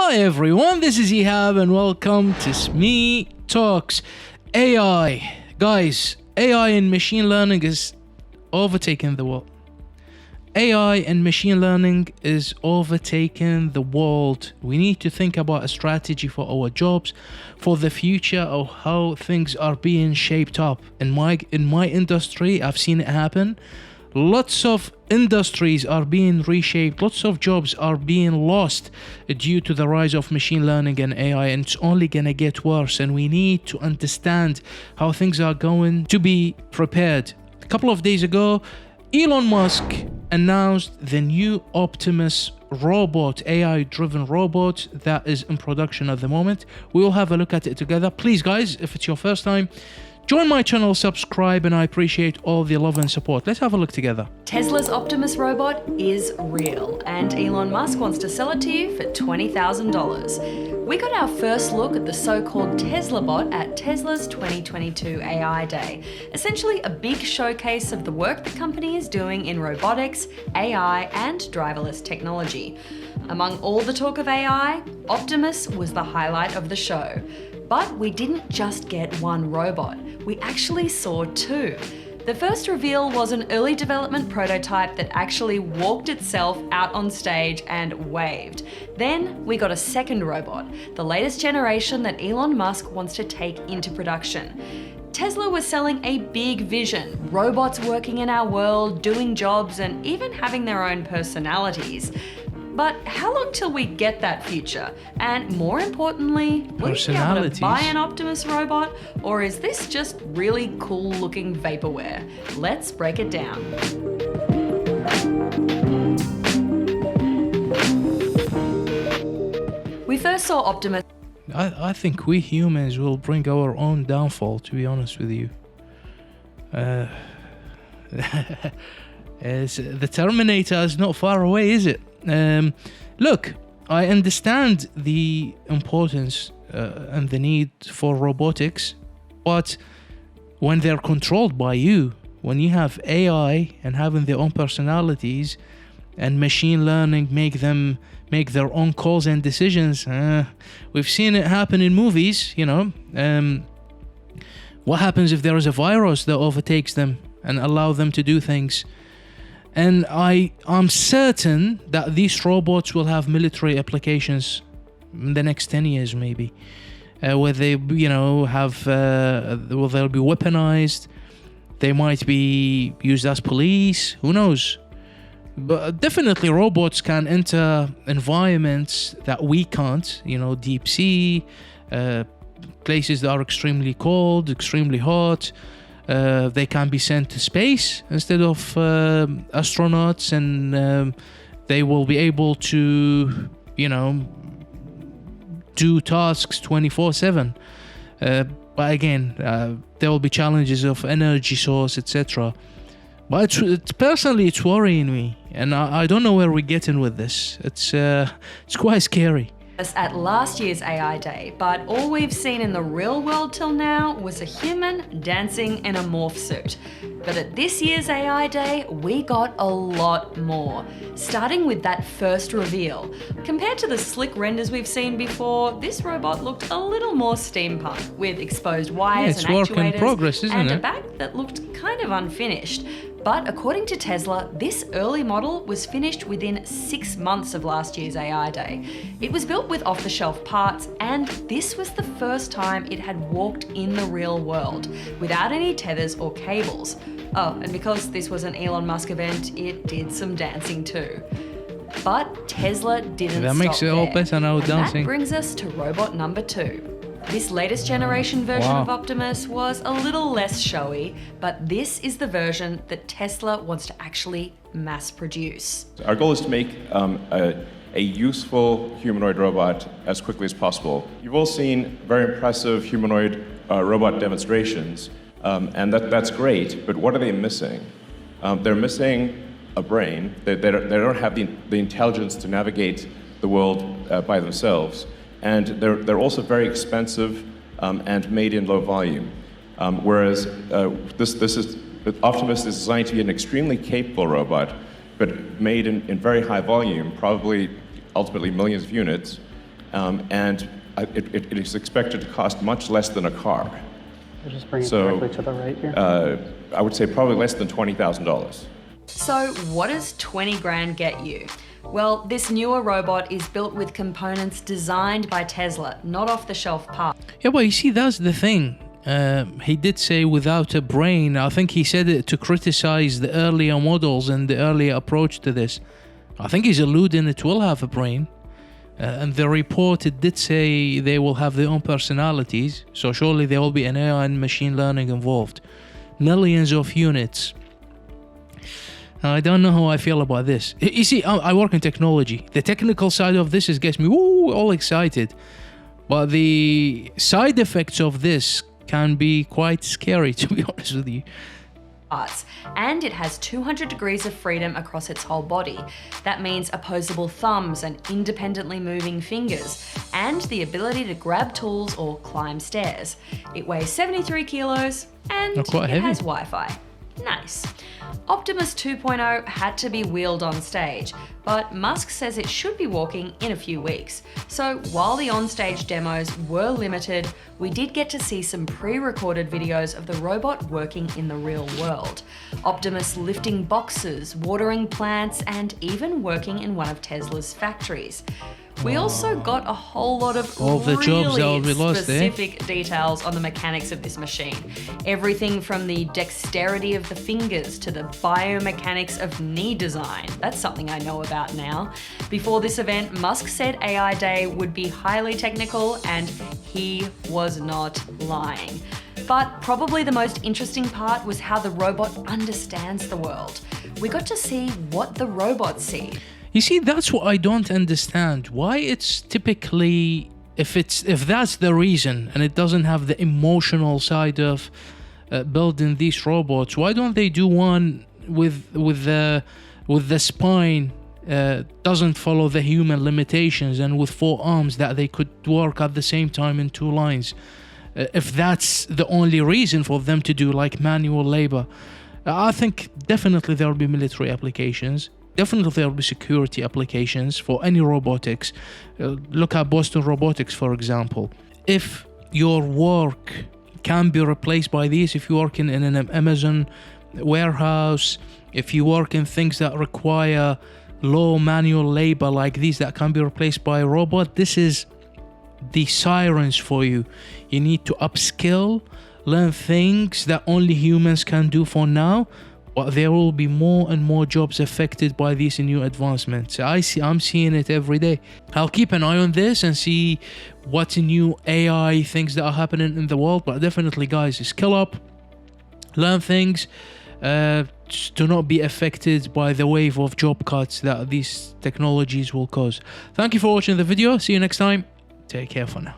Hi everyone, this is Ihab and welcome to S.M.E Talks. AI. Guys, AI and machine learning is overtaking the world. AI and machine learning is overtaking the world. We need to think about a strategy for our jobs, for the future of how things are being shaped up. In my industry, I've seen it happen. Lots of industries are being reshaped. Lots of jobs are being lost due to the rise of machine learning and AI, and it's only gonna get worse. And we need to understand how things are going to be prepared. A couple of days ago, Elon Musk announced the new Optimus robot, AI-driven robot that is in production at the moment. We will have a look at it together. Please, guys, if it's your first time, join my channel, subscribe, and I appreciate all the love and support. Let's have a look together. Tesla's Optimus robot is real, and Elon Musk wants to sell it to you for $20,000. We got our first look at the so-called Tesla bot at Tesla's 2022 AI Day, essentially a big showcase of the work the company is doing in robotics, AI, and driverless technology. Among all the talk of AI, Optimus was the highlight of the show. But we didn't just get one robot, we actually saw two. The first reveal was an early development prototype that actually walked itself out on stage and waved. Then we got a second robot, the latest generation that Elon Musk wants to take into production. Tesla was selling a big vision, robots working in our world, doing jobs, and even having their own personalities. But how long till we get that future? And more importantly, will you be able to buy an Optimus robot? Or is this just really cool looking vaporware? Let's break it down. We first saw Optimus. I think we humans will bring our own downfall, to be honest with you. The Terminator is not far away, is it? Look, I understand the importance and the need for robotics, but when they're controlled by you, when you have AI and having their own personalities and machine learning make them make their own calls and decisions, we've seen it happen in movies, you know. What happens if there is a virus that overtakes them and allow them to do things? And I'm certain that these robots will have military applications in the next 10 years, maybe, where they, have, well, they'll be weaponized. They might be used as police. Who knows? But definitely, robots can enter environments that we can't. Deep sea, places that are extremely cold, extremely hot. They can be sent to space instead of astronauts, and they will be able to, do tasks 24/7. But again, there will be challenges of energy source, etc. But personally, it's worrying me, and I don't know where we're getting with this. It's quite scary. At last year's AI Day, but all we've seen in the real world till now was a human dancing in a morph suit. But at this year's AI Day, we got a lot more, starting with that first reveal. Compared to the slick renders we've seen before, this robot looked a little more steampunk, with exposed wires and actuators, work in progress, isn't it? And a back that looked kind of unfinished. But according to Tesla, this early model was finished within 6 months of last year's AI Day. It was built with off-the-shelf parts, and this was the first time it had walked in the real world, without any tethers or cables. Oh, and because this was an Elon Musk event, it did some dancing too. But Tesla didn't stop there. That makes it all better now, dancing. That brings us to robot number 2. This latest generation version of Optimus was a little less showy, but this is the version that Tesla wants to actually mass produce. Our goal is to make a useful humanoid robot as quickly as possible. You've all seen very impressive humanoid robot demonstrations, and that's great, but what are they missing? They're missing a brain. They don't have the intelligence to navigate the world by themselves. And they're also very expensive and made in low volume. Whereas Optimus is designed to be an extremely capable robot, but made in very high volume, probably ultimately millions of units, and it is expected to cost much less than a car. I'll just bring it directly to the right here. I would say probably less than $20,000. So what does 20 grand get you? Well, this newer robot is built with components designed by Tesla, not off-the-shelf parts. Yeah, but you see, that's the thing. He did say without a brain. I think he said it to criticize the earlier models and the earlier approach to this. I think he's alluding it will have a brain. And the report, it did say they will have their own personalities. So surely there will be an AI and machine learning involved. Millions of units. I don't know how I feel about this. You see, I work in technology. The technical side of this gets me all excited. But the side effects of this can be quite scary, to be honest with you. And it has 200 degrees of freedom across its whole body. That means opposable thumbs and independently moving fingers, and the ability to grab tools or climb stairs. It weighs 73 kilos and it has Wi-Fi. Nice. Optimus 2.0 had to be wheeled on stage, but Musk says it should be walking in a few weeks. So while the on-stage demos were limited, we did get to see some pre-recorded videos of the robot working in the real world. Optimus lifting boxes, watering plants, and even working in one of Tesla's factories. We also got a whole lot of really specific details on the mechanics of this machine. Everything from the dexterity of the fingers to the biomechanics of knee design. That's something I know about now. Before this event, Musk said AI Day would be highly technical, and he was not lying. But probably the most interesting part was how the robot understands the world. We got to see what the robots see. You see, that's what I don't understand. Why it's typically, if that's the reason, and it doesn't have the emotional side of building these robots, why don't they do one with the spine doesn't follow the human limitations, and with 4 arms that they could work at the same time in 2 lines? If that's the only reason for them to do like manual labor, I think definitely there will be military applications. Definitely there will be security applications for any robotics. Look at Boston Robotics, for example. If your work can be replaced by these, if you work in an Amazon warehouse, if you work in things that require low manual labor like these that can be replaced by a robot, this is the sirens for you. You need to upskill, learn things that only humans can do for now. But there will be more and more jobs affected by these new advancements. I'm seeing it every day. I'll keep an eye on this and see what new AI things that are happening in the world. But definitely, guys, skill up, learn things, to not be affected by the wave of job cuts that these technologies will cause. Thank you for watching the video. See you next time. Take care for now.